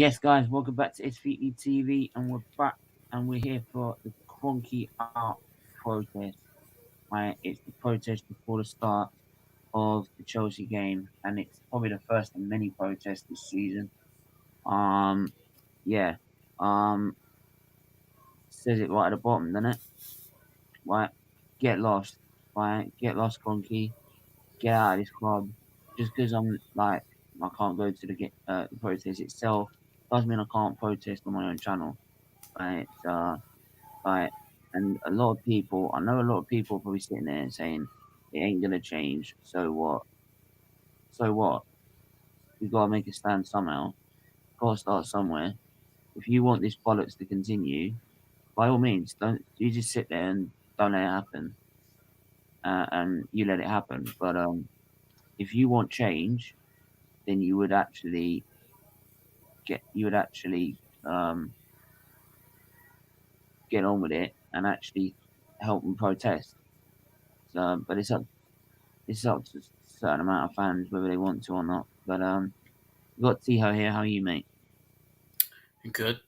Yes, guys, welcome back to SFeatleyTV, and we're back, and we're here for the Kroenke out protest. Right, it's the protest before the start of the Chelsea game, and it's probably the first of many protests this season. Yeah, says it right at the bottom, doesn't it? Right, get lost, right, get lost, Kroenke, get out of this club. Just because I'm like I can't go to the protest itself doesn't mean I can't protest on my own channel. Right, right, and a lot of people, I know a lot of people are probably sitting there saying it ain't gonna change. So what? So what? We've got to make a stand somehow. Got to start somewhere. If you want this bollocks to continue, by all means, don't you just sit there and don't let it happen, and you let it happen. But if you want change, then you would actually um get on with it and actually help and protest. So, but it's up to a certain amount of fans whether they want to or not. But we've got Tiho here. How are you, mate? Good.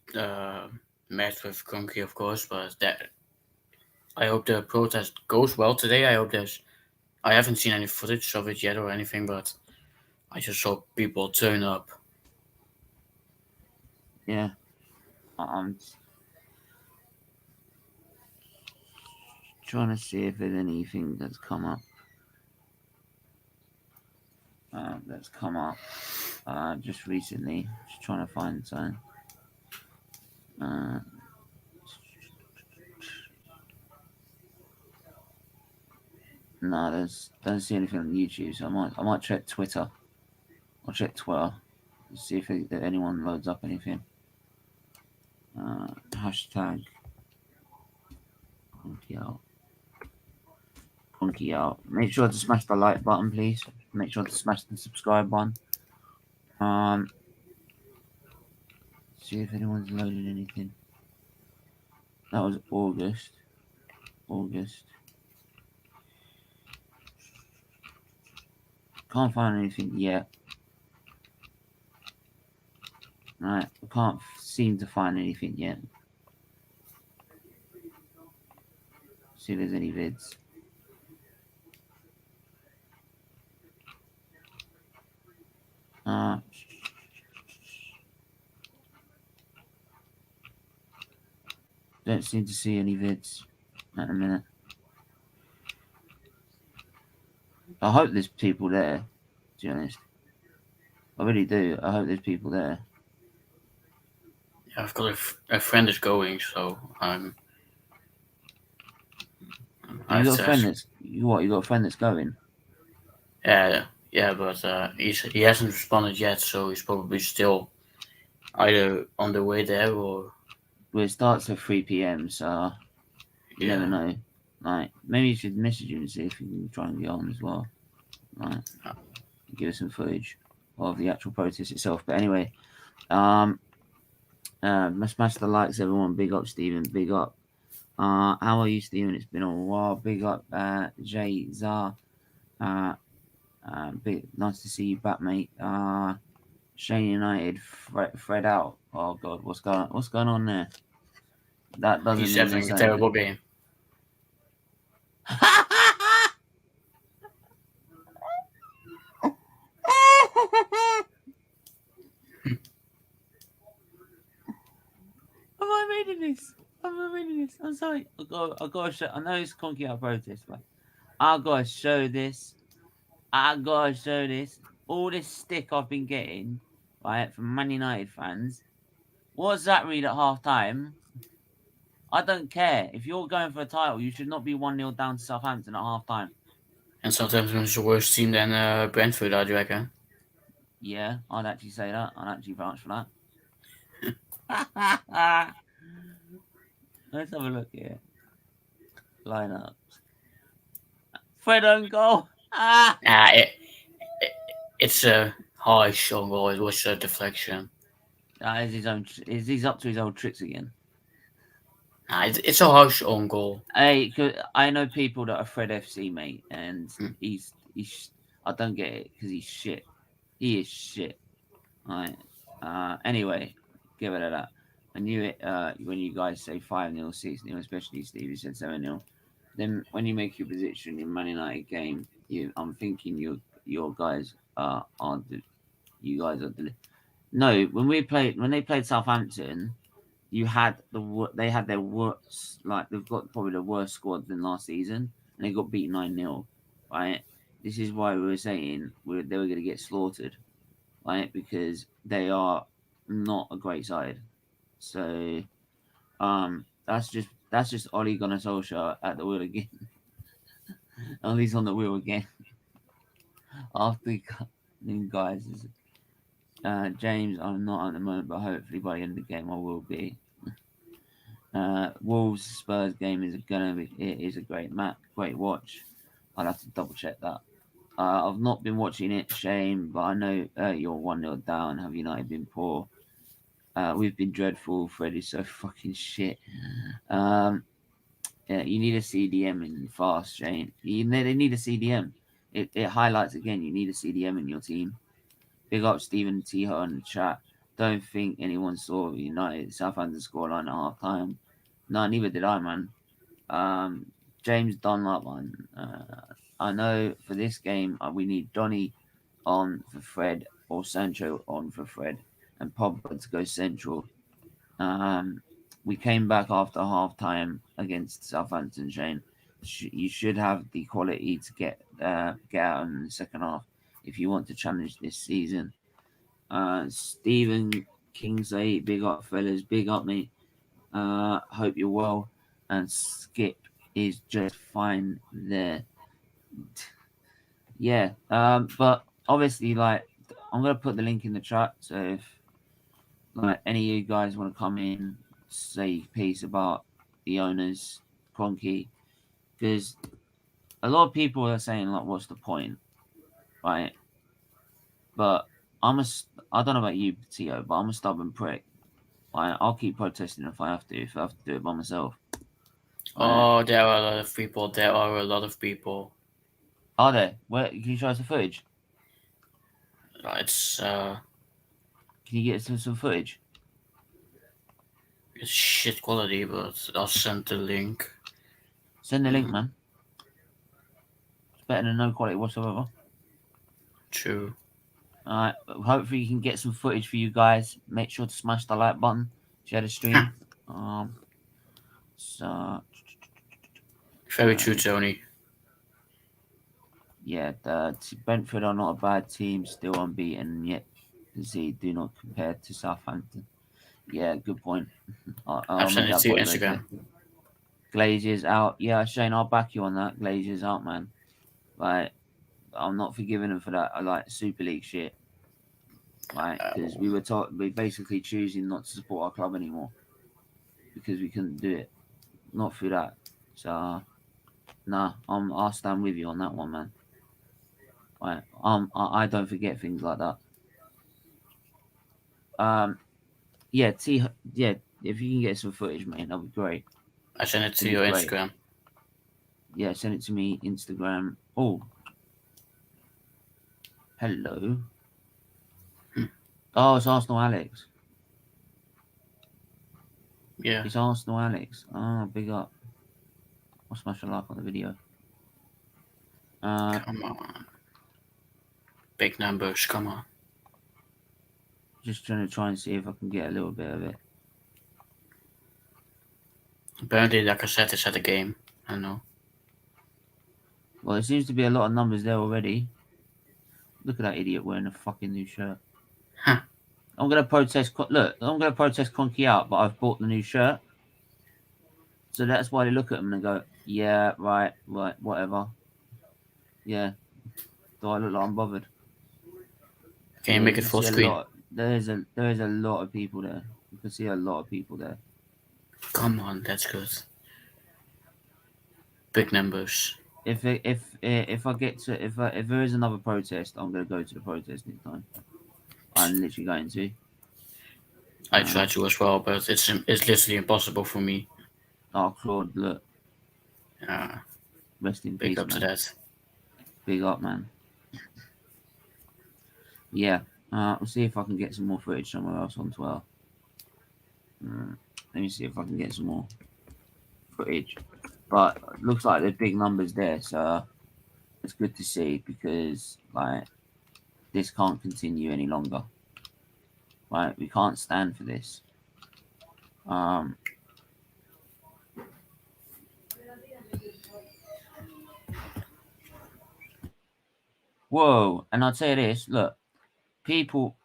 Met with Kroenke, of course, but that I hope the protest goes well today. I haven't seen any footage of it yet or anything, but I just hope people turn up. Yeah. I'm trying to see if there's anything that's come up. Just recently. Just trying to find something. Uh, no, don't see anything on YouTube. So I might check Twitter. I'll check Twitter to see if anyone loads up anything. Hashtag Kroenke out. Kroenke out. Make sure to smash the like button, please. Make sure to smash the subscribe button. See if anyone's loaded anything. That was August. Can't find anything yet. Right, I can't seem to find anything yet. See if there's any vids. Don't seem to see any vids at the minute. I hope there's people there, to be honest. I really do. I hope there's people there. Yeah, I've got a friend is going, so I You have got a to friend ask. that's you what? You got a friend that's going? Yeah, but he hasn't responded yet, so he's probably still either on the way there or Well, it starts at 3 p.m. So you never yeah. know. Like maybe you should message him and see if you can try and get on as well. Right, give us some footage of the actual protest itself. But anyway, smash the likes, everyone. Big up, Steven. Big up. How are you, Steven? It's been a while. Big up, Jay Zar. Nice to see you back, mate. Shane United, Fred out. Oh God, what's going on there? That doesn't He's mean they're having a saying. terrible game. Am I reading this? I'm sorry. I gotta show. I know it's Kroenke out protest, but I gotta show this. All this stick I've been getting, right, from Man United fans. What's that read at half time? I don't care. If you're going for a title, you should not be 1-0 down to Southampton at half time. And sometimes when it's a worse team than Brentford, I reckon. Yeah, I'd actually say that. I'd actually vouch for that. Let's have a look here. Lineups. Fred on goal. It, it's a harsh on goal. It was a deflection. He's up to his old tricks again. It's a harsh on goal. Hey, I know people that are Fred FC, mate, and he's. I don't get it because he's shit. He is shit. Right. Anyway, get rid of that. I knew it when you guys say 5-0, 6-0, especially Steve, you said 7-0. Then when you make your position in Man United game, I'm thinking your guys you guys are no. When they played Southampton, they had their worst, like they've got probably the worst squad than last season, and they got beat 9-0, right? This is why we were saying they were going to get slaughtered, right? Because they are not a great side. So that's just Ole Gunnar Solskjaer at the wheel again. Ollie's on the wheel again. After he cut new guys, James, I'm not at the moment, but hopefully by the end of the game I will be. Wolves Spurs game is a great match, great watch. I'll have to double check that. I've not been watching it, shame, but I know you're 1-0 down. Have United been poor? We've been dreadful. Fred is so fucking shit. Yeah, you need a CDM in fast, Shane. They need a CDM. It highlights again. You need a CDM in your team. Big up Stephen Tiho in the chat. Don't think anyone saw United Southampton scoreline at half time. No, neither did I, man. James Dunlop one. I know for this game we need Donny on for Fred or Sancho on for Fred and Pogba to go central. We came back after half time against Southampton, Shane. You should have the quality to get out in the second half if you want to challenge this season. Stephen Kingsley, big up fellas, big up me. Hope you're well. And Skip is just fine there. Yeah. But obviously, like, I'm gonna put the link in the chat. So if like any of you guys want to come in, say a piece about the owners, Kroenke, because a lot of people are saying like, what's the point, right? But I don't know about you, Tio, but I'm a stubborn prick. Right? I'll keep protesting if I have to do it by myself. Right? Oh, there are a lot of people. There are a lot of people. Are there? Where can you show us the footage? It's Can you get some footage? it's shit quality, but I'll send the link. Send the link, man. It's better than no quality whatsoever. True. Alright, hopefully you can get some footage for you guys. Make sure to smash the like button, share the stream. So Very true, Tony. yeah, Brentford are not a bad team, still unbeaten, yet do not compare to Southampton. Yeah, good point. I'll I've make sent it that to your point very Instagram. clear. Glazers out. Yeah, Shane, I'll back you on that. Glazers out, man. Like, I'm not forgiving them for that. I like Super League shit. Right? Because we're basically choosing not to support our club anymore because we couldn't do it. Not through that. So, nah, I'll stand with you on that one, man. Right? I don't forget things like that. Yeah, yeah. If you can get some footage, man, that'd be great. I sent it to That'd be your great. Instagram. Yeah, send it to me Instagram. Oh, hello. Oh, it's Arsenal Alex. Yeah. It's Arsenal Alex. Oh, big up. I'll smash a like on the video. Come on. Big numbers, come on. Just trying to see if I can get a little bit of it. Apparently, like I said, it's at the game. I know. Well, there seems to be a lot of numbers there already. Look at that idiot wearing a fucking new shirt. Huh. I'm gonna protest. Look, I'm gonna protest Kroenke out, but I've bought the new shirt. So that's why they look at them and go, "Yeah, right, whatever." Yeah. Do I look like I'm bothered? Can you make it full screen? There is a lot of people there. You can see a lot of people there. Come on, that's good. Big numbers. If I get to if there is another protest, I'm gonna go to the protest next time. I'm literally going to. I try to as well, but it's literally impossible for me. Oh, Claude, look. Rest in Big peace, up man. to that. Big up, man. Yeah. We'll see if I can get some more footage somewhere else on Twitter. Let me see if I can get some more footage. But it looks like there's big numbers there, so it's good to see because like this can't continue any longer. Right, we can't stand for this. Whoa, and I'll tell you this, look, people,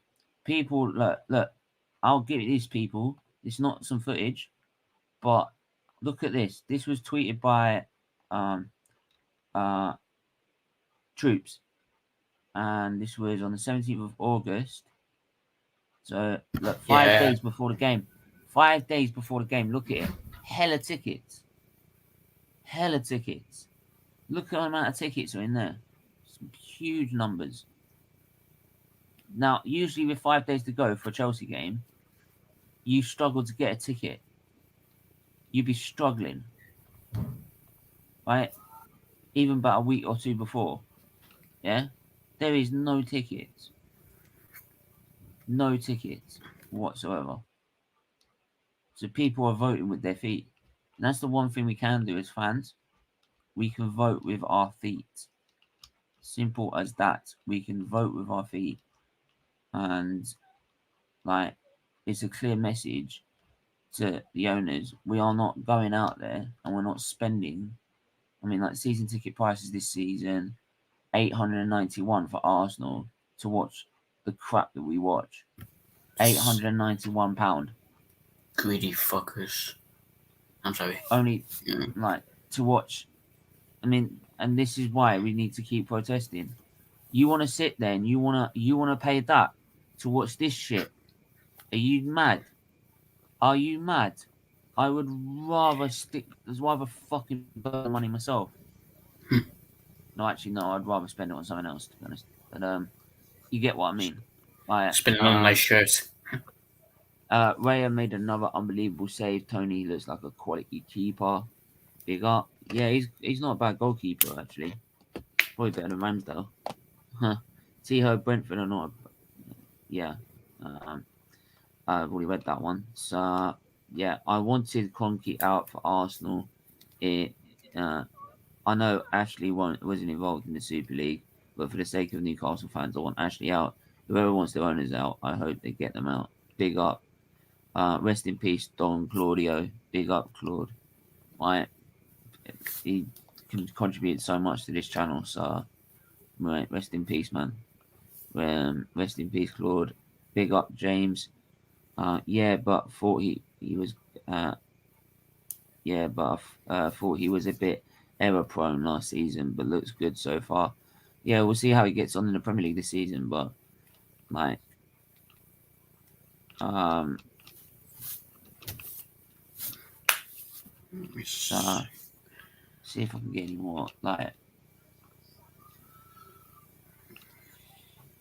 look, I'll give it this, people. It's not some footage, but look at this. This was tweeted by troops, and this was on the 17th of August. So look, 5 days before the game. 5 days before the game. Look at it. Hella tickets. Hella tickets. Look at the amount of tickets are in there. Some huge numbers. Now, usually with 5 days to go for a Chelsea game, you struggle to get a ticket. You'd be struggling, right? Even about a week or two before. Yeah? There is no tickets. No tickets whatsoever. So people are voting with their feet. And that's the one thing we can do as fans. We can vote with our feet. Simple as that. We can vote with our feet. And like it's a clear message to the owners. We are not going out there and we're not spending. I mean, like season ticket prices this season, £891 for Arsenal to watch the crap that we watch. £891. Greedy fuckers. I'm sorry. Only like to watch. I mean, and this is why we need to keep protesting. You want to sit there and you want to pay that to watch this shit? Are you mad? Are you mad? I would rather fucking burn the money myself. No, actually, no. I'd rather spend it on something else, to be honest. But you get what I mean. Like, Spending on a nice shirt. Raya made another unbelievable save. Tony looks like a quality keeper. Big up. Yeah, he's not a bad goalkeeper actually. Probably better than Ramsdale. Huh. See how Brentford are not. Yeah. I've already read that one. So yeah, I wanted Kroenke out for Arsenal. I know Ashley wasn't involved in the Super League, but for the sake of Newcastle fans, I want Ashley out. Whoever wants their owners out, I hope they get them out. Big up. Rest in peace, Don Claudio. Big up, Claude. Right. He contributed so much to this channel, so right, rest in peace, man. Rest in peace, Claude. Big up, James. Yeah, but thought he was. Yeah, but thought he was a bit error prone last season, but looks good so far. Yeah, we'll see how he gets on in the Premier League this season, but like, see if I can get any more like.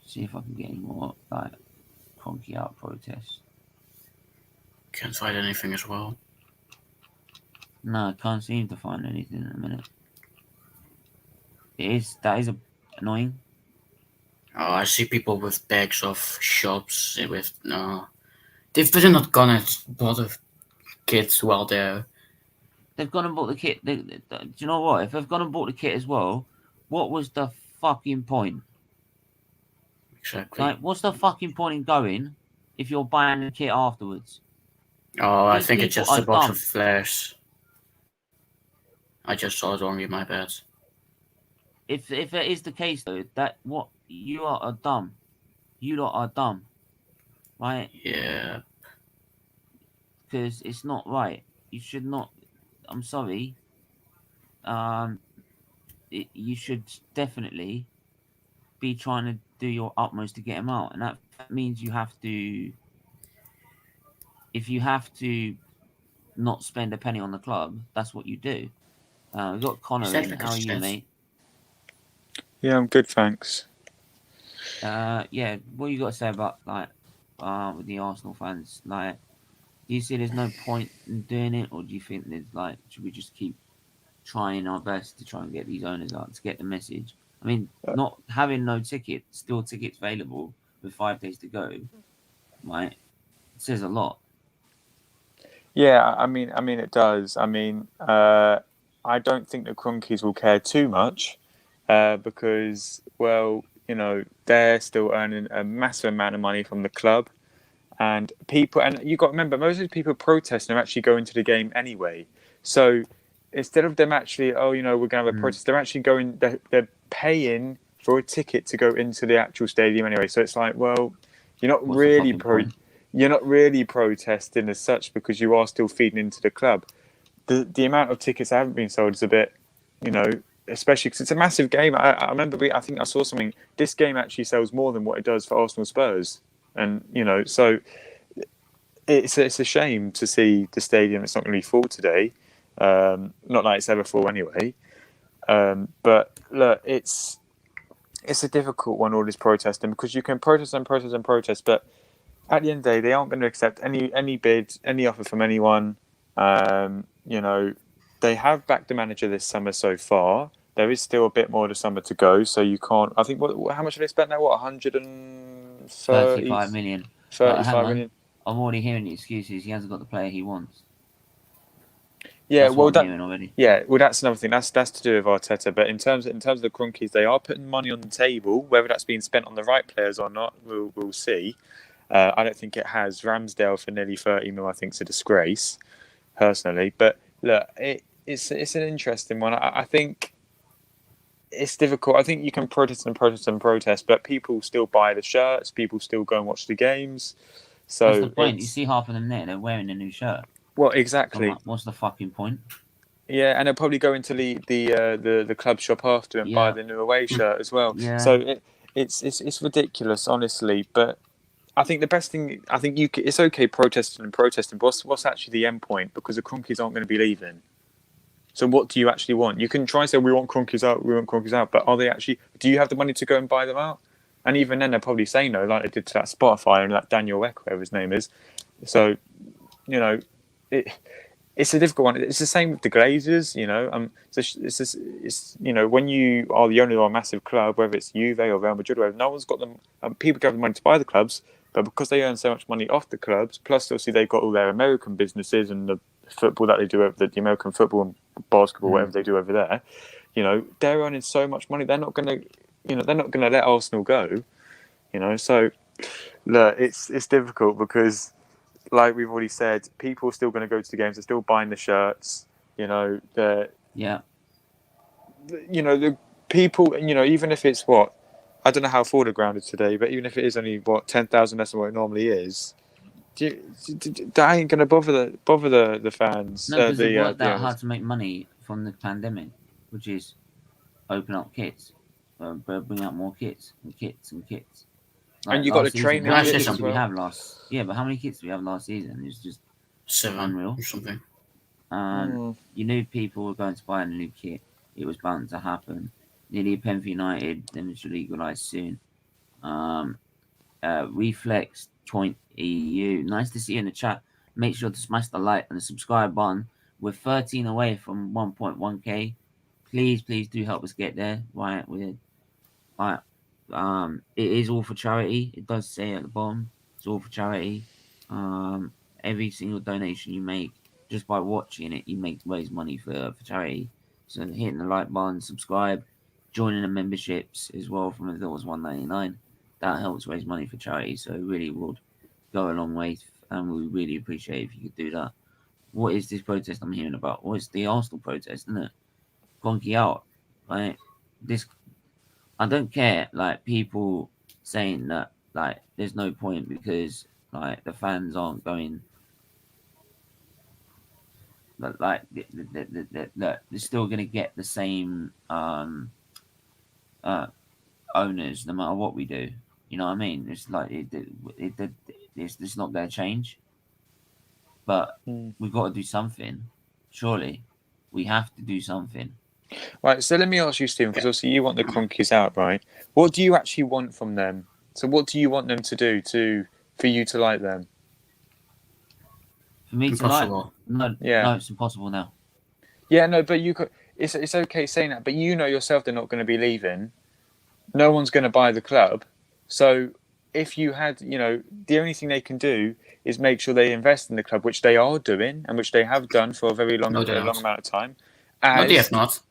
See if I can get any more like Kroenke out protests. Can't find anything as well. No, I can't seem to find anything in a minute. That is annoying. Oh, I see people with bags of shops with they've better not gone and bought the kits while they're. They've gone and bought the kit. Do you know what? If they've gone and bought the kit as well, what was the fucking point? Exactly. Like, what's the fucking point in going if you're buying the kit afterwards? Oh, I These think it's people just a are box dumb. of flares. I just saw it wrongly, my bad. If it is the case though, that what you are dumb. You lot are dumb, right? Yeah. Because it's not right. You should not. I'm sorry. You should definitely be trying to do your utmost to get them out, and that means you have to. If you have to not spend a penny on the club, that's what you do. We've got Connor in. How are you, mate? Yeah, I'm good, thanks. Yeah, what you got to say about like with the Arsenal fans? Like, do you see there's no point in doing it, or do you think there's like should we just keep trying our best to try and get these owners out to get the message? I mean, not having no ticket, still tickets available with 5 days to go, right? It says a lot. Yeah, I mean, it does. I mean, I don't think the Kroenkes will care too much, because, well, they're still earning a massive amount of money from the club, and you got to remember, most of the people protesting are actually going to the game anyway. So instead of them actually, we're going to have a protest, they're actually going, they're paying for a ticket to go into the actual stadium anyway. So it's like, well, you're not What's the really fucking point? you're not really protesting as such, because you are still feeding into the club. The amount of tickets that haven't been sold is a bit, especially because it's a massive game. I remember, I think I saw something. This game actually sells more than what it does for Arsenal Spurs, and so it's a shame to see the stadium. It's not going to be full today. Not like it's ever full anyway. But look, it's a difficult one, all this protesting, because you can protest and protest and protest, but at the end of the day, they aren't going to accept any bid, any offer from anyone. They have backed the manager this summer so far. There is still a bit more of the summer to go, so you can't. I think how much have they spent now? What, 130, 35 million. But hang 35 on, million? I'm already hearing the excuses. He hasn't got the player he wants. Yeah, That's what I'm hearing already. Yeah, well, that's another thing. That's to do with Arteta. But in terms of the Kroenkes, they are putting money on the table. Whether that's being spent on the right players or not, we'll see. I don't think it has. Ramsdale for nearly 30 mil, I think, is a disgrace, personally. But look, it's an interesting one. I think it's difficult. I think you can protest and protest and protest, but people still buy the shirts. People still go and watch the games. So That's the point. You see half of them there, they're wearing a new shirt. Well, exactly. Like, what's the fucking point? Yeah, and they'll probably go into the club shop after and buy the new away shirt as well. Yeah. So it's ridiculous, honestly. But I think the best thing, it's okay protesting, but what's actually the end point? Because the Kroenkes aren't going to be leaving. So what do you actually want? You can try and say we want Kroenkes out, but are they actually? Do you have the money to go and buy them out? And even then, they'll probably say no, like they did to that Spotify and that Daniel Ek, whatever his name is. So, it's a difficult one. It's the same with the Glazers, it's when you are the owner of a massive club, whether it's Juve or Real Madrid, or whatever, no one's got them. People have the money to buy the clubs, but because they earn so much money off the clubs, plus obviously they've got all their American businesses and the football that they do, the American football and basketball, whatever they do over there, they're earning so much money. They're not going to, they're not going to let Arsenal go, So look, it's difficult because, like we've already said, people are still going to go to the games. They're still buying the shirts. The people. Even if it's I don't know how full the ground is today, but even if it is only 10,000 less than what it normally is, that ain't going to bother the fans. No, because it worked out hard to make money from the pandemic, which is open up kits, bring out more kits and kits and kits. And you got the training. How many kits did we have last? Yeah, but how many kits did we have last season? It's just 7 unreal or something. You knew people were going to buy a new kit. It was bound to happen. Nearly a pen for United. Then it should legalize soon. Reflex Point EU. Nice to see you in the chat. Make sure to smash the like and the subscribe button. We're 13 away from 1.1k. Please do help us get there. Right, it is all for charity. It does say at the bottom, it's all for charity. Every single donation you make, just by watching it, you raise money for charity. So hitting the like button, subscribe, joining the memberships as well from as little as $1.99. That helps raise money for charity. So it really would go a long way, and we really appreciate if you could do that. What is this protest I'm hearing about? Well, it's the Arsenal protest, isn't it? Kroenke out, right? I don't care, like, people saying that, like, there's no point because, like, the fans aren't going. But, like, they're still going to get the same owners no matter what we do. You know what I mean? It's like it's not going to change. But we've got to do something. Surely, we have to do something. Right, so let me ask you, Stephen, because obviously you want the Kroenkes out, right? What do you actually want from them? So what do you want them to do for you to like them? For me Impossible. to like? No, it's impossible now. Yeah, no, but you could. It's okay saying that, but you know yourself they're not going to be leaving. No one's going to buy the club. So if you had, the only thing they can do is make sure they invest in the club, which they are doing and which they have done for a very long, No, they long don't. amount of time. No, they As have not.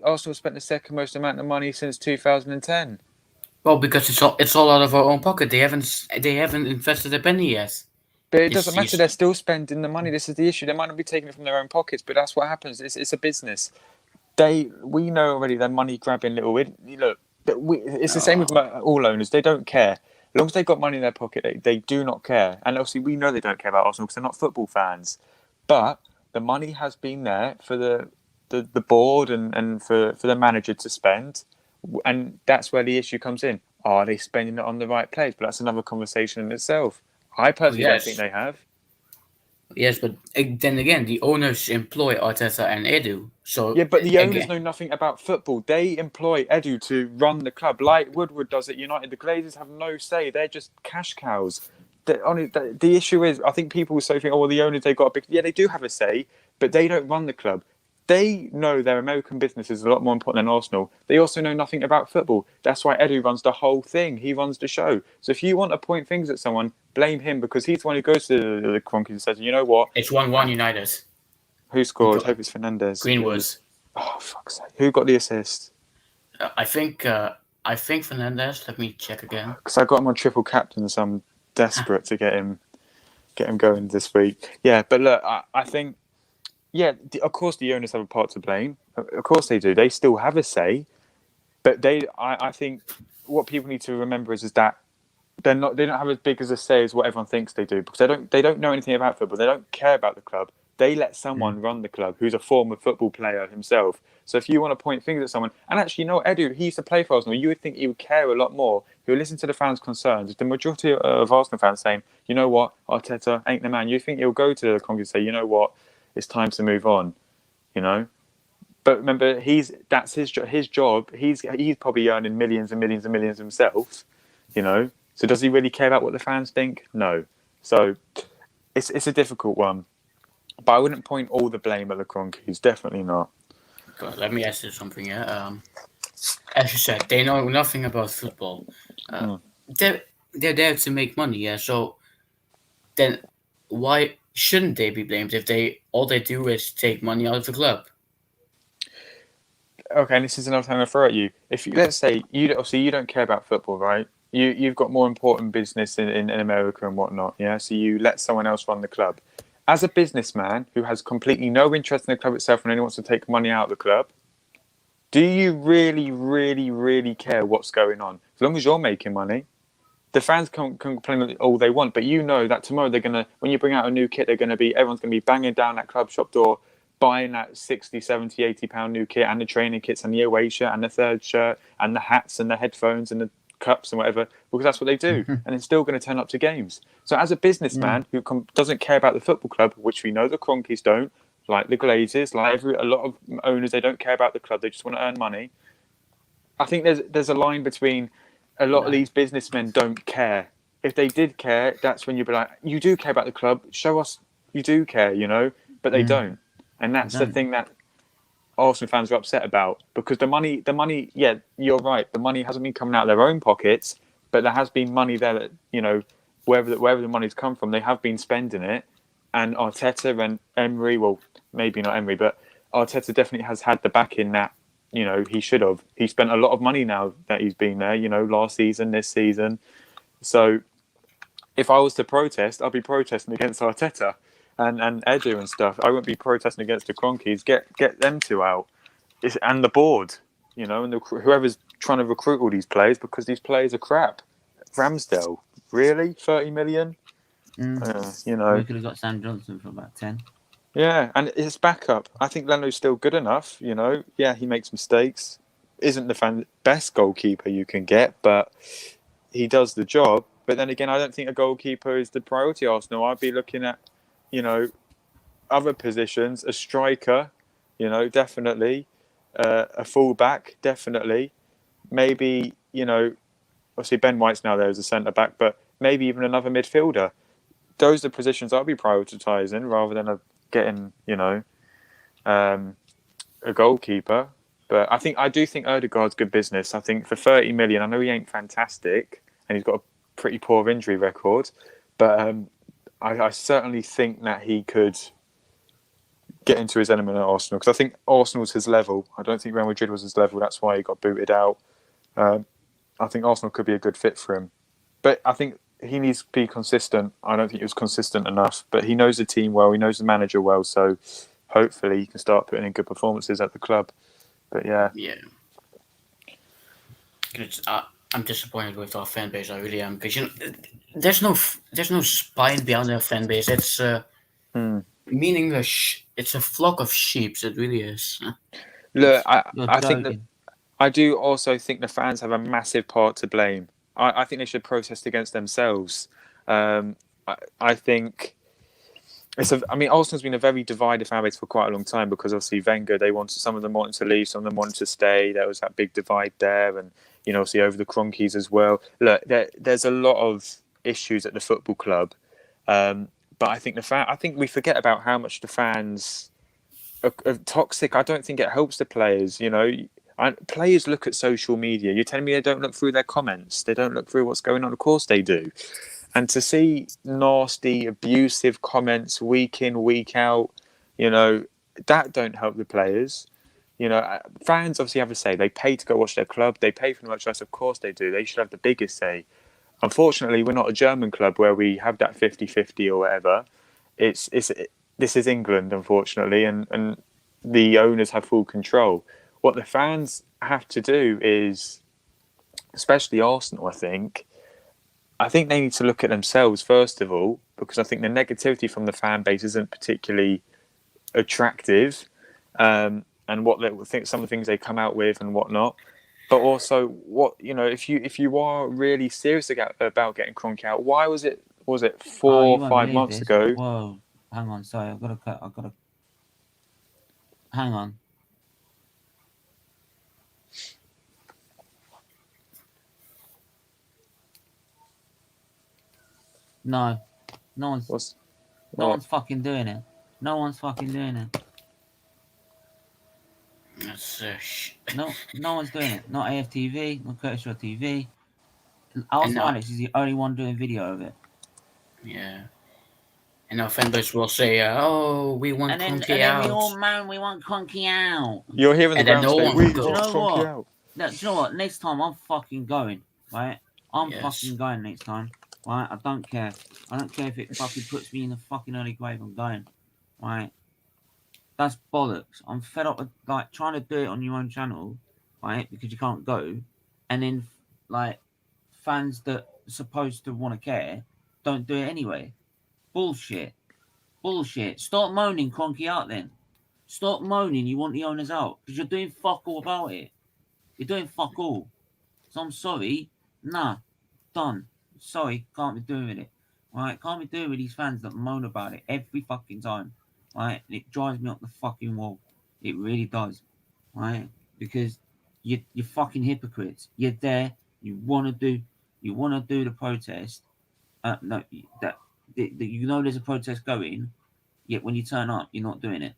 Arsenal spent the second most amount of money since 2010. Well, because it's all out of our own pocket. They haven't invested a penny yet. But it This doesn't matter. season. They're still spending the money. This is the issue. They might not be taking it from their own pockets, but that's what happens. It's a business. We know already they're money grabbing little. Look, it's the same with all owners. They don't care. As long as they've got money in their pocket, they do not care. And obviously, we know they don't care about Arsenal because they're not football fans. But the money has been there for the board and for the manager to spend. And that's where the issue comes in. Are they spending it on the right place? But that's another conversation in itself. I personally don't think they have. Yes, but then again, the owners employ Arteta and Edu. So Yeah, but the owners know nothing about football. They employ Edu to run the club, like Woodward does at United. The Glazers have no say; they're just cash cows. The issue is, I think people so think, oh, well, the owners they've got a big. Yeah, they do have a say, but they don't run the club. They know their American business is a lot more important than Arsenal. They also know nothing about football. That's why Edu runs the whole thing. He runs the show. So if you want to point fingers at someone, blame him because he's the one who goes to the Kroenke and says, you know what? It's 1-1 United. Who scored? Hope it's Fernandez. Greenwood. Oh, fuck's sake. Who got the assist? I think Fernandez. Let me check again. Because I got him on triple captain, so I'm desperate to get him going this week. Yeah, but look, I think, yeah, of course the owners have a part to blame. Of course they do. They still have a say, but I think what people need to remember is that they don't have as big as a say as what everyone thinks they do because they don't know anything about football. They don't care about the club. They let someone run the club who's a former football player himself. So if you want to point fingers at someone, and actually, Edu, he used to play for Arsenal. You would think he would care a lot more. He would listen to the fans' concerns. The majority of Arsenal fans saying, you know what, Arteta ain't the man. You think he'll go to the Congress and say, you know what, it's time to move on, But remember, that's his job. He's probably earning millions and millions and millions himself, So does he really care about what the fans think? No. So it's a difficult one. But I wouldn't point all the blame at the Kroenkes. Definitely not. God, let me ask you something here. As you said, they know nothing about football. They're there to make money, yeah. So then, why shouldn't they be blamed if all they do is take money out of the club? Okay, and this is another thing I throw at you. Let's say you don't care about football, right? You've got more important business in America and whatnot, yeah. So you let someone else run the club. As a businessman who has completely no interest in the club itself and only wants to take money out of the club, do you really, really, really care what's going on? As long as you're making money, the fans can complain all they want, but you know that tomorrow when you bring out a new kit, everyone's going to be banging down that club shop door, buying that 60, 70, 80 pound new kit and the training kits and the away shirt and the third shirt and the hats and the headphones and the cups and whatever, because that's what they do, and it's still going to turn up to games. So as a businessman who doesn't care about the football club, which we know the Kroenkes don't, like the Glazers, like a lot of owners, they don't care about the club, they just want to earn money. I think there's a line between a lot of these businessmen don't care. If they did care, that's when you'd be like, you do care about the club, show us you do care, but they don't. And that's the thing that Arsenal fans are upset about, because the money, yeah, you're right. The money hasn't been coming out of their own pockets, but there has been money there that, wherever the money's come from, they have been spending it. And Arteta and Emery, well, maybe not Emery, but Arteta definitely has had the backing that, he should have. He spent a lot of money now that he's been there, last season, this season. So if I was to protest, I'd be protesting against Arteta and Edu and stuff. I wouldn't be protesting against the Kroenkes. Get them two out, and the board, and whoever's trying to recruit all these players, because these players are crap. Ramsdale, really, 30 million. We could have got Sam Johnson for about 10. Yeah, and his backup. I think Leno's still good enough. Yeah, he makes mistakes. Isn't the best goalkeeper you can get, but he does the job. But then again, I don't think a goalkeeper is the priority. Arsenal. I'd be looking at, other positions, a striker, definitely, a fullback, definitely, maybe, obviously Ben White's now there as a centre back, but maybe even another midfielder. Those are the positions I'll be prioritising rather than getting, a goalkeeper. But I do think Ødegaard's good business. I think for 30 million, I know he ain't fantastic, and he's got a pretty poor injury record. But I certainly think that he could get into his element at Arsenal, because I think Arsenal's his level. I don't think Real Madrid was his level. That's why he got booted out. I think Arsenal could be a good fit for him. But I think he needs to be consistent. I don't think he was consistent enough. But he knows the team well. He knows the manager well. So hopefully he can start putting in good performances at the club. But yeah. Yeah. I'm disappointed with our fan base. I really am, because there's no spine behind our fan base. It's meaningless. It's a flock of sheep. It really is. Look, You're I think that joking. I do also think the fans have a massive part to blame. I think they should protest against themselves. I think Arsenal's been a very divided fan base for quite a long time, because obviously Wenger, some of them wanted to leave, some of them wanted to stay. There was that big divide there, and obviously over the Kroenkes as well. Look, there's a lot of issues at the football club, but I think I think we forget about how much the fans are toxic. I don't think it helps the players. Players look at social media. You're telling me they don't look through their comments? They don't look through what's going on? Of course they do. And to see nasty, abusive comments week in, week out, that don't help the players. Fans obviously have a say. They pay to go watch their club. They pay for the merchandise. Of course they do. They should have the biggest say. Unfortunately, we're not a German club where we have that 50-50 or whatever. This is England, unfortunately, and the owners have full control. What the fans have to do is, especially Arsenal, I think they need to look at themselves first of all, because I think the negativity from the fan base isn't particularly attractive, and what they think, some of the things they come out with and whatnot. But also, if you are really serious about getting Kroenke out, why was it 4 or 5 months ago? Whoa, hang on, sorry, I've got to hang on. No one's fucking doing it. No one's fucking doing it. That's No one's doing it. Not AFTV, not Kurdish TV. Arsenal Alex is the only one doing video of it. Yeah. And our fan base will say, "Oh, we want Kroenke out." We all we want Kroenke out. You're hearing the ground say, "We want Kroenke out." No, do you know what? Next time I'm fucking going, right? I'm fucking going next time, right? I don't care. I don't care if it fucking puts me in the fucking early grave. I'm going, right? That's bollocks. I'm fed up with trying to do it on your own channel, right? Because you can't go, and then fans that are supposed to want to care don't do it anyway. Bullshit. Stop moaning Kroenke out then. Stop moaning you want the owners out, because you're doing fuck all about it. You're doing fuck all. So I'm sorry. Nah. Done. Sorry. Can't be doing with it. Right? Can't be doing with these fans that moan about it every fucking time. Right? And it drives me up the fucking wall. It really does. Right? Because you're fucking hypocrites. You're there. You want to do the protest. No. There's a protest going. Yet when you turn up, you're not doing it.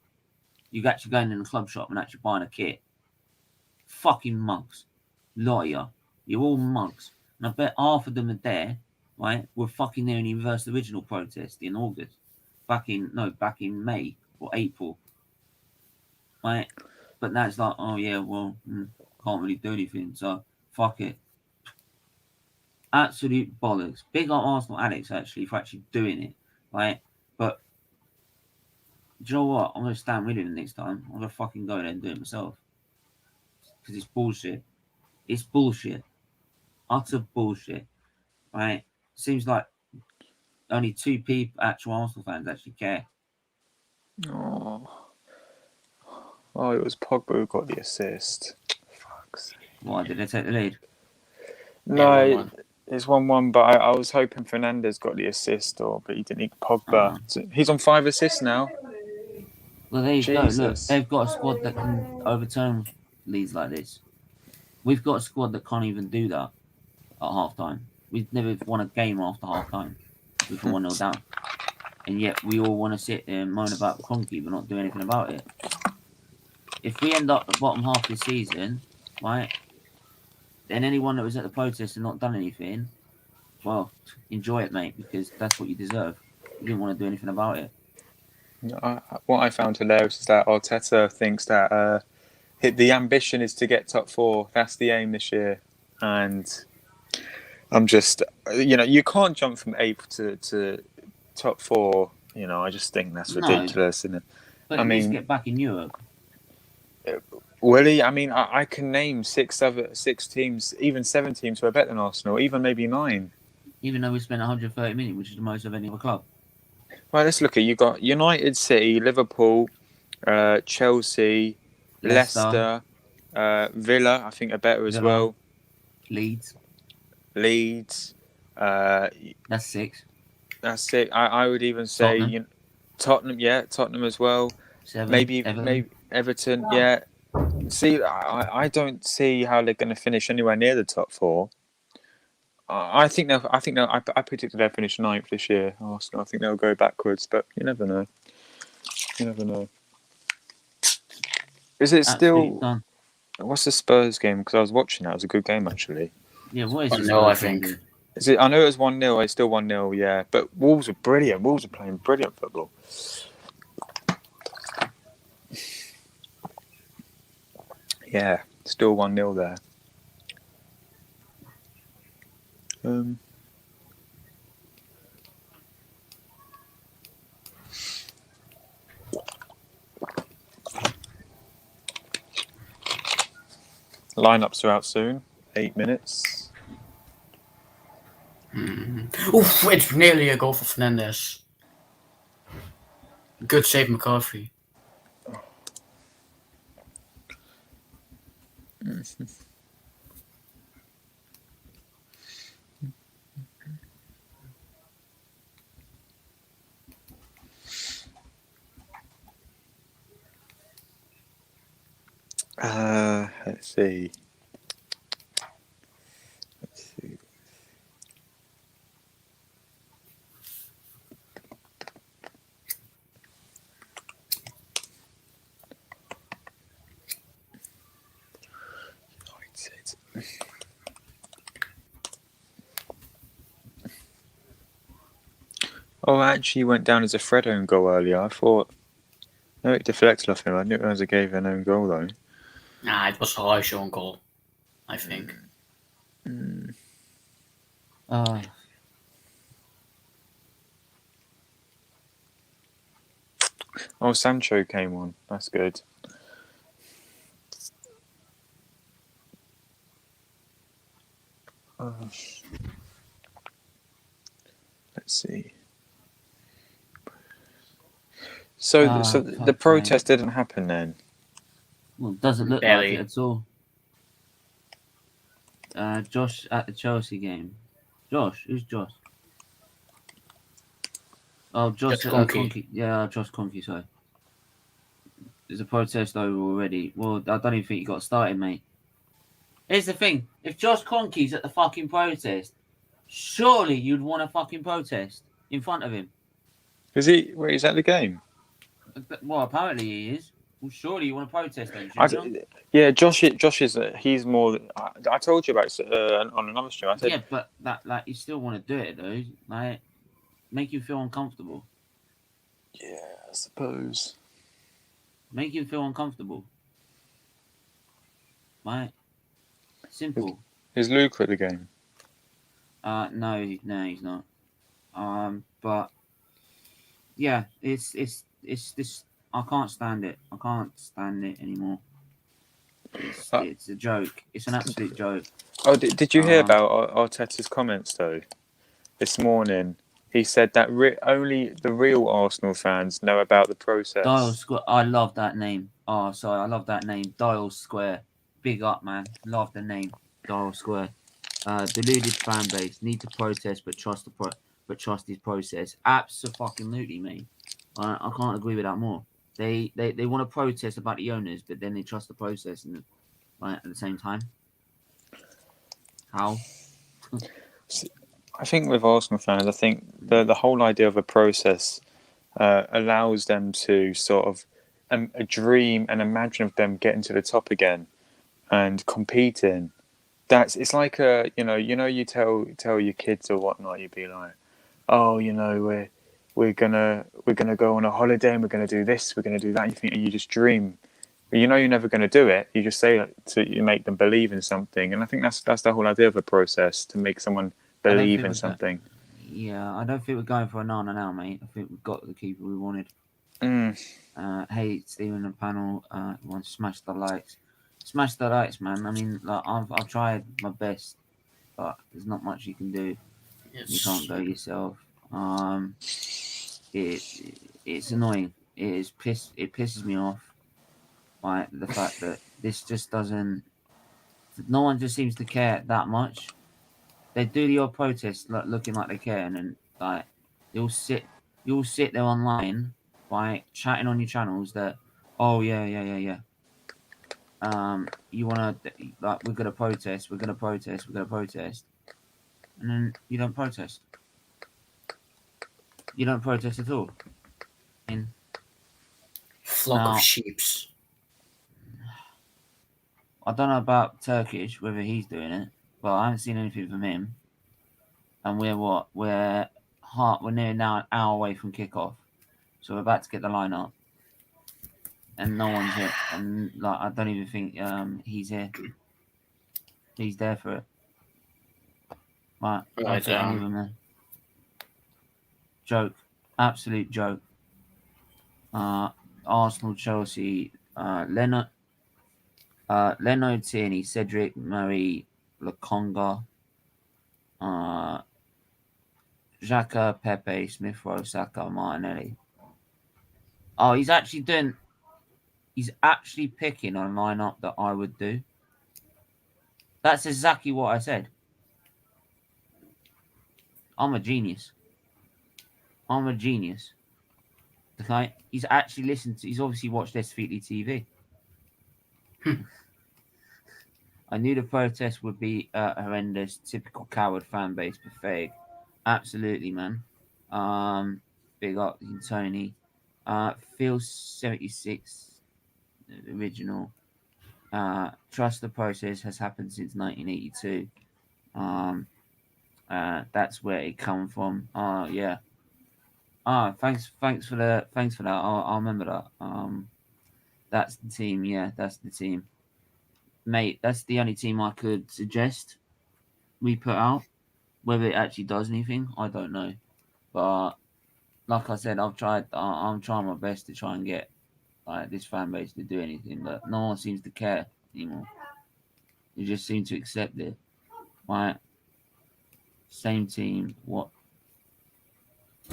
You're actually going in the club shop and actually buying a kit. Fucking mugs. Lot of you. You're all mugs. And I bet half of them are there, right? Were fucking there in the reverse original protest in August. Back in May or April. Right? But now it's like, oh yeah, well, can't really do anything, so fuck it. Absolute bollocks. Big up Arsenal Alex actually for actually doing it. Right? But do you know what? I'm gonna stand with him next time. I'm gonna fucking go there and do it myself. Because it's bullshit. It's bullshit. Utter bullshit. Right? Seems like only 2 people, actual Arsenal fans, actually care. Oh, it was Pogba who got the assist. Fuck's sake. Why did they take the lead? No, it's 1-1, but I was hoping Fernandes got the assist, but he didn't. Pogba. So he's on 5 assists now. Well, there you go. Look, they've got a squad that can overturn leads like this. We've got a squad that can't even do that at half time. We've never won a game after half time. We've 1-0 down. And yet we all want to sit there and moan about Kroenke but not do anything about it. If we end up at the bottom half of the season, right, then anyone that was at the protest and not done anything, well, enjoy it, mate, because that's what you deserve. You didn't want to do anything about it. What I found hilarious is that Arteta thinks that the ambition is to get top 4. That's the aim this year, and I'm just, you can't jump from 8th to top 4. I just think that's No. ridiculous, isn't it? But he needs to get back in Europe. Will he? I mean, I can name 6 teams, even 7 teams who are better than Arsenal, even maybe 9. Even though we spent 130 million, which is the most of any other club. Right, let's look at. You've got United, City, Liverpool, Chelsea, Leicester, Villa. I think are better as well. Leeds. That's 6. That's it. I would even say Tottenham. Tottenham as well. 7. Maybe Everton. Yeah. See, I don't see how they're going to finish anywhere near the top 4. I predicted they'll finish 9th this year. Arsenal. I think they'll go backwards, but you never know. Is it still done? What's the Spurs game? Because I was watching that. It was a good game actually. Yeah, what is it? No, I think. Is it? I know it was 1-0. It's still 1-0. Yeah, but Wolves are brilliant. Wolves are playing brilliant football. Yeah, still 1-0 there. Lineups are out soon. 8 minutes. Oof, it's nearly a goal for Fernandes. Good save, McCarthy. Let's see. Oh, actually went down as a Fred own goal earlier. I thought, no, it deflected off him. I didn't realize it gave an own goal though. Nah, it was a harsh own goal, I think. Oh, Sancho came on. That's good. Let's see. So the protest didn't happen then? Well, it doesn't look like it at all. Josh at the Chelsea game. Josh? Who's Josh? Oh, Josh Kroenke. Yeah, Josh Kroenke, sorry. There's a protest over already. Well, I don't even think you got started, mate. Here's the thing. If Josh Kroenke's at the fucking protest, surely you'd want to fucking protest in front of him. Is he? Wait, is that the game? Well, apparently he is. Well, surely you want to protest then, yeah, Josh is. He's more. I told you about on another stream. I said, yeah, but you still want to do it though. Like, make you feel uncomfortable. Yeah, I suppose. Make you feel uncomfortable. Right. Simple. Is Luke at the game? No, he's not. But yeah, it's this. I can't stand it. I can't stand it anymore. It's a joke. It's an absolute joke. Oh, did you hear about Arteta's comments though? This morning, he said that only the real Arsenal fans know about the process. Dial Square. I love that name. Oh, sorry, I love that name. Dial Square. Big up, man. Love the name. Dial Square. Deluded fan base need to protest, but trust his process. Absolutely, mate. I can't agree with that more. They want to protest about the owners, but then they trust the process, and at the same time. How? I think with Arsenal fans, I think the whole idea of a process allows them to sort of a dream and imagine of them getting to the top again and competing. it's like you tell your kids or whatnot, you'd be like, oh, we're gonna go on a holiday and we're gonna do this, we're gonna do that. And you just dream, but you're never gonna do it. You just say it you make them believe in something, and I think that's the whole idea of a process, to make someone believe in something. I don't think we're going for a nana now, mate. I think we've got the keeper we wanted. Hey, Stephen and panel, want to smash the lights. Smash the lights, man. I mean, like, I've tried my best, but there's not much you can do. You can't go yourself. It's annoying. It pisses me off. Like, the fact that this just doesn't. No one just seems to care that much. They do the odd protest, like, looking like they care, and then, like, you'll sit there online, like, chatting on your channels that, oh yeah. You wanna, like, we're gonna protest, and then you don't protest. You don't protest at all. Flock of sheeps. I don't know about Turkish, whether he's doing it, but I haven't seen anything from him. And we're near now an hour away from kickoff, so we're about to get the line up, and no one's here. And, like, I don't even think he's here. He's there for it. Right, any of them there. Joke, absolute joke. Arsenal, Chelsea, Leno Tierney, Cedric, Murray, Lokonga, Xhaka, Pepe, Smith Rowe, Saka, Martinelli. Oh, he's actually picking on a lineup that I would do. That's exactly what I said. I'm a genius. Okay? He's actually listened to. He's obviously watched SFeatleyTV. I knew the protest would be horrendous. Typical coward fan base, pathetic. Absolutely, man. Big up Tony. Phil 76 original. Trust the process has happened since 1982. That's where it come from. Yeah. Thanks for that. I'll remember that. That's the team. Yeah, that's the team, mate. That's the only team I could suggest we put out. Whether it actually does anything, I don't know. But like I said, I'm trying my best to try and get, like, this fan base to do anything, but no one seems to care anymore. They just seem to accept it. Right? Same team. What?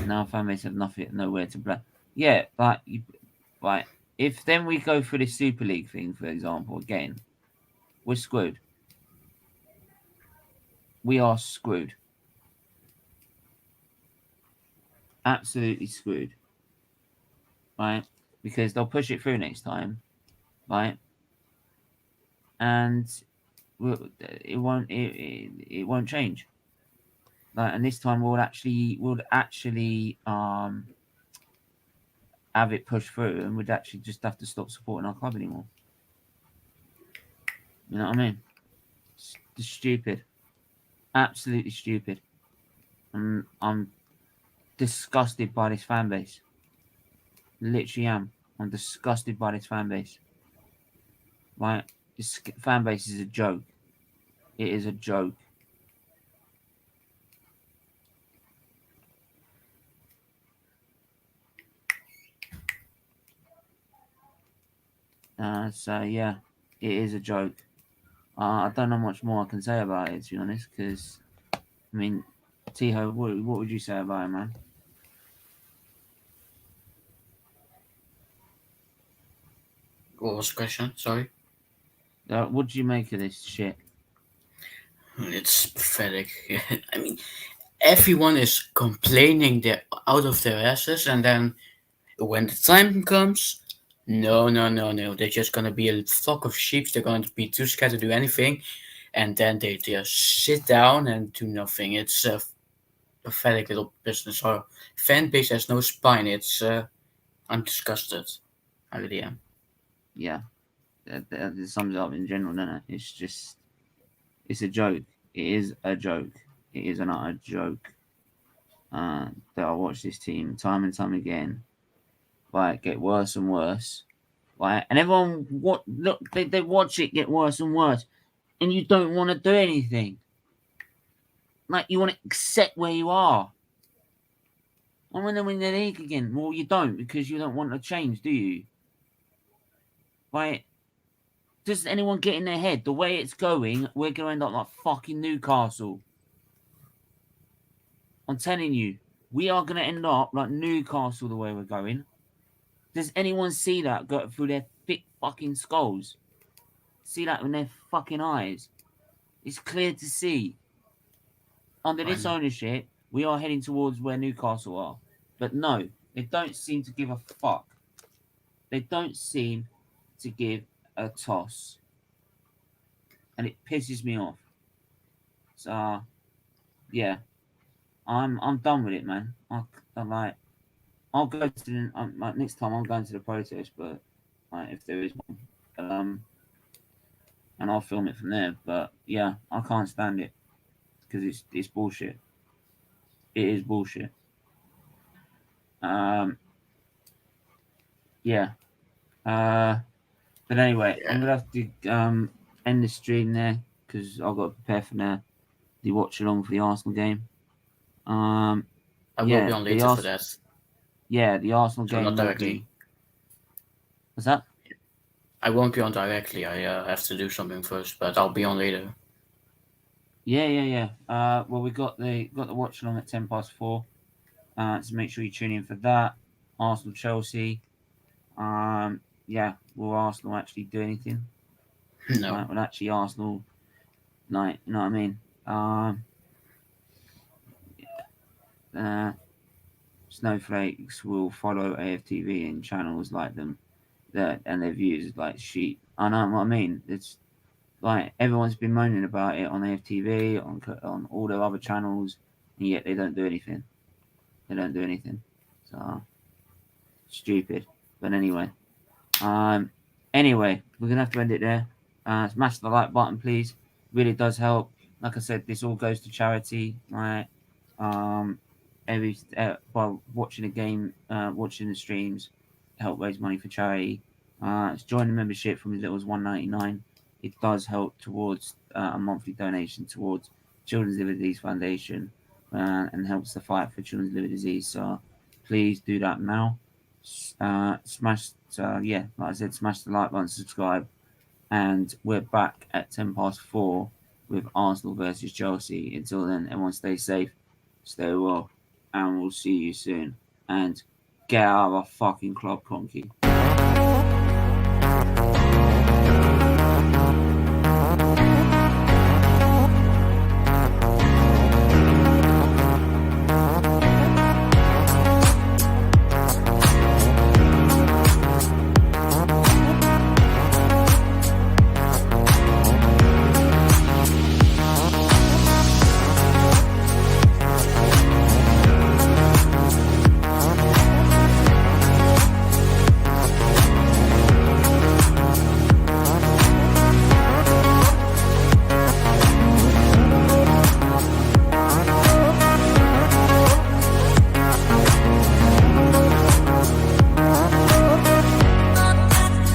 Now fan base have nowhere to play. Yeah, but if then we go for the Super League thing, for example, again, we're screwed. We are screwed. Absolutely screwed. Right? Because they'll push it through next time. Right? And it won't change. Like, and this time we'll actually have it pushed through, and we'd actually just have to stop supporting our club anymore. You know what I mean? It's stupid. Absolutely stupid. And I'm disgusted by this fan base. Literally am. I'm disgusted by this fan base. Right? This fan base is a joke. It is a joke. So yeah, it is a joke. I don't know much more I can say about it, to be honest, because, I mean, Tiho, what would you say about it, man? What was the question? Sorry. What do you make of this shit? It's pathetic. I mean, everyone is complaining they're out of their asses, and then when the time comes, no, they're just gonna be a flock of sheep. They're gonna be too scared to do anything, and then they just sit down and do nothing. It's a pathetic little business. Our fan base has no spine. I'm disgusted. I really am. Yeah, that sums it up in general, doesn't it? It's just It's a joke. It is a joke. It is not a joke. That I watch this team time and time again, like get worse and worse, right? And everyone they watch it get worse and worse, and you don't want to do anything. Like you want to accept where you are. And when they win the league again, well, you don't because you don't want to change, do you? Right? Does anyone get in their head the way it's going? We're going to end up like fucking Newcastle. I'm telling you, we are going to end up like Newcastle the way we're going. Does anyone see that go through their thick fucking skulls? See that in their fucking eyes? It's clear to see. Under this ownership, we are heading towards where Newcastle are. But no, they don't seem to give a fuck. They don't seem to give a toss. And it pisses me off. So, yeah. I'm done with it, man. I'm like, I'll go to the, like, next time I'm going to the protest, but like, if there is one, and I'll film it from there. But yeah, I can't stand it because it's bullshit. It is bullshit. Yeah. But anyway, I'm gonna have to end the stream there because I've got to prepare for the watch along for the Arsenal game. I will be on later for that. Yeah, the Arsenal So game. not directly. What's that? I won't be on directly. I have to do something first, but I'll be on later. Yeah. Well, we got the watch along at 4:10. So make sure you tune in for that. Arsenal Chelsea. Yeah, will Arsenal actually do anything? No. Like, will actually Arsenal, like, you know what I mean? Snowflakes will follow AFTV and channels like them, and their views like sheep. I know what I mean. It's like everyone's been moaning about it on AFTV, on all their other channels, and yet they don't do anything. They don't do anything. So stupid. But anyway, we're gonna have to end it there. Smash the like button, please. Really does help. Like I said, this all goes to charity. Right. By watching the game, watching the streams, help raise money for charity. Join the membership from as little as $1.99. It does help towards a monthly donation towards Children's Liver Disease Foundation, and helps the fight for children's liver disease. So please do that now. Smash, like I said, smash the like button, subscribe, and we're back at 4:10 with Arsenal versus Chelsea. Until then, everyone stay safe, stay well, and we'll see you soon. And get out of our fucking club, Kroenke.